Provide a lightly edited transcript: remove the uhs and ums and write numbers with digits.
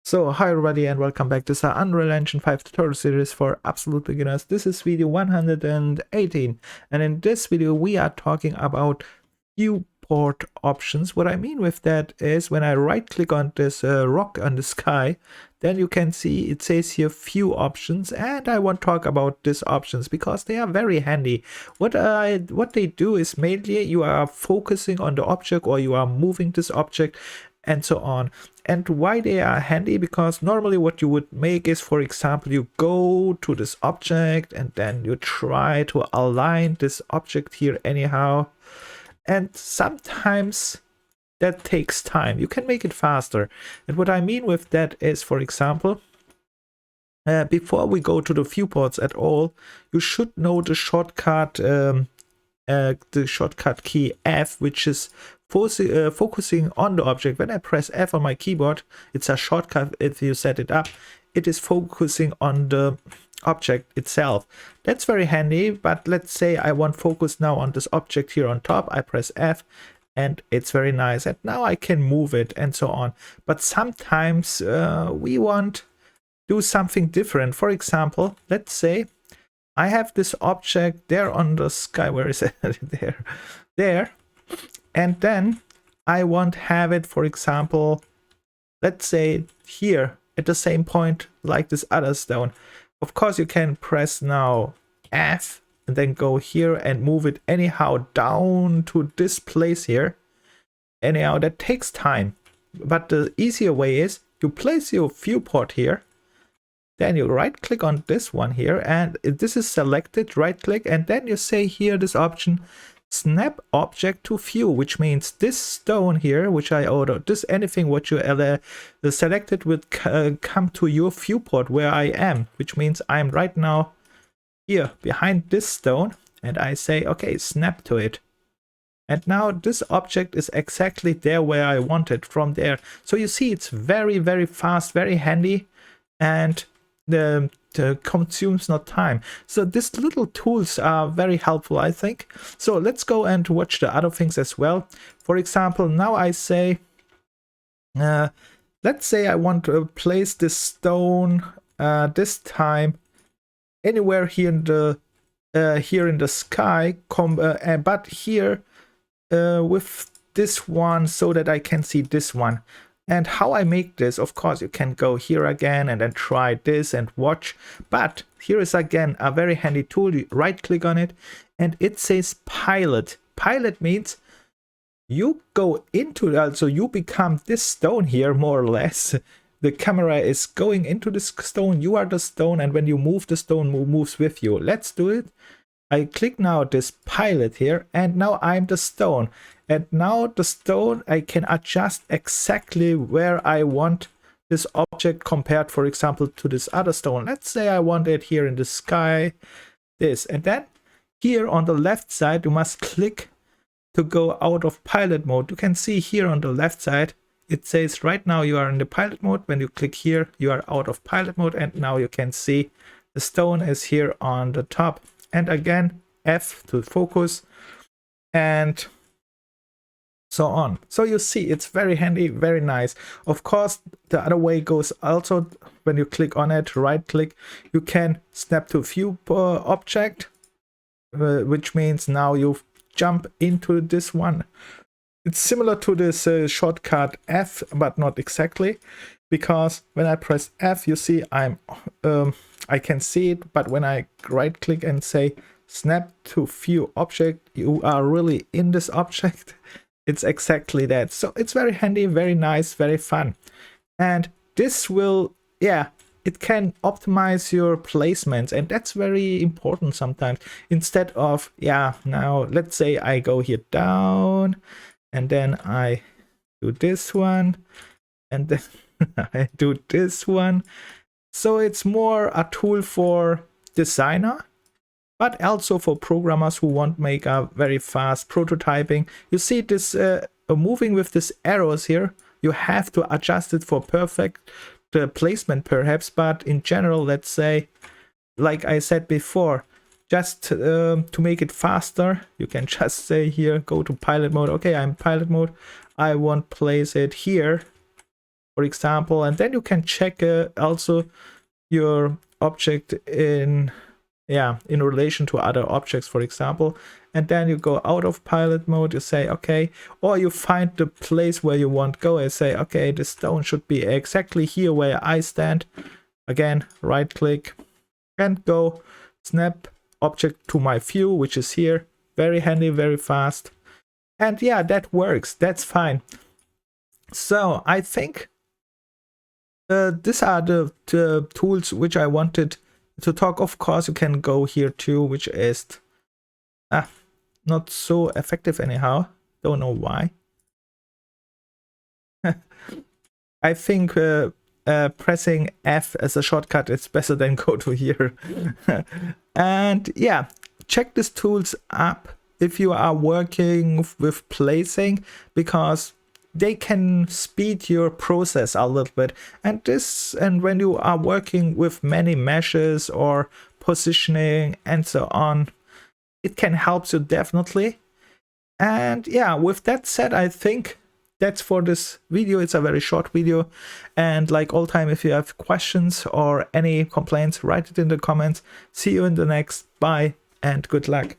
So, hi everybody and welcome back to the Unreal Engine 5 tutorial series for absolute beginners. This is video 118, and in this video we are talking about viewport options. What I mean with that is when I right click on this rock on the sky, then you can see it says here view options, and I want to talk about these options because they are very handy. What they do is mainly you are focusing on the object or you are moving this object and so on. And why they are handy, because normally what you would make is, for example, you go to this object and then you try to align this object here anyhow, and sometimes that takes time. You can make it faster, and what I mean with that is, for example, before we go to the viewports at all, you should know the shortcut key F, which is focusing on the object. When I press F on my keyboard, it's a shortcut. If you set it up, it is focusing on the object itself. That's very handy, but let's say I want focus now on this object here on top. I press F and it's very nice, and now I can move it and so on. But sometimes we want do something different. For example, let's say I have this object there on the sky. Where is it? there. And then I want to have it, for example, let's say here at the same point like this other stone. Of course, you can press now F and then go here and move it anyhow down to this place here. Anyhow, that takes time. But the easier way is you place your viewport here. Then you right click on this one here, and this is selected, right click, and then you say here this option, snap object to view, which means this stone here, which I ordered, this anything what you selected would come to your viewport where I am, which means I'm right now here behind this stone, and I say, okay, snap to it. And now this object is exactly there where I want it from there. So you see it's very, very fast, very handy, and the consumes not time. So these little tools are very helpful, I think. So let's go and watch the other things as well. For example, now I say, let's say I want to place this stone this time anywhere here in the sky, but here with this one so that I can see this one. And how I make this, of course, you can go here again and then try this and watch. But here is again a very handy tool. You right click on it and it says pilot. Pilot means you go into, also you become this stone here more or less. The camera is going into this stone. You are the stone, and when you move, the stone moves with you. Let's do it. I click now this pilot here, and now I'm the stone. And now the stone, I can adjust exactly where I want this object compared, for example, to this other stone. Let's say I want it here in the sky, this. And then here on the left side, you must click to go out of pilot mode. You can see here on the left side, it says right now you are in the pilot mode. When you click here, you are out of pilot mode. And now you can see the stone is here on the top. And again, F to focus and so on. So you see, it's very handy, very nice. Of course, the other way goes also when you click on it, right click, you can snap to view object, which means now you jump into this one. It's similar to this shortcut F, but not exactly, because when I press F, you see I can see it, but when I right click and say snap to view object, you are really in this object. It's exactly that. So it's very handy, very nice, very fun. And this will, yeah, it can optimize your placements, and that's very important sometimes. Instead of, yeah, now let's say I go here down, and then I do this one, and then I do this one. So it's more a tool for designer, but also for programmers who want to make a very fast prototyping. You see this moving with these arrows here. You have to adjust it for perfect placement perhaps, but in general, let's say, like I said before, just to make it faster, you can just say here, go to pilot mode. Okay, I'm pilot mode. I want to place it here, for example, and then you can check also your object in relation to other objects, for example. And then you go out of pilot mode, you say okay, or you find the place where you want to go and say okay, the stone should be exactly here where I stand. Again, right click and go snap object to my view, which is here. Very handy, very fast. And yeah, that works, that's fine. So I think these are the tools which I wanted to talk. Of course, you can go here too, which is not so effective anyhow. Don't know why. I think pressing F as a shortcut is better than go to here. And yeah, check these tools up if you are working with placing, because they can speed your process a little bit. And when you are working with many meshes or positioning and so on, it can help you definitely. And yeah, with that said, I think that's for this video. It's a very short video, and like all time, if you have questions or any complaints, write it in the comments. See you in the next. Bye and good luck.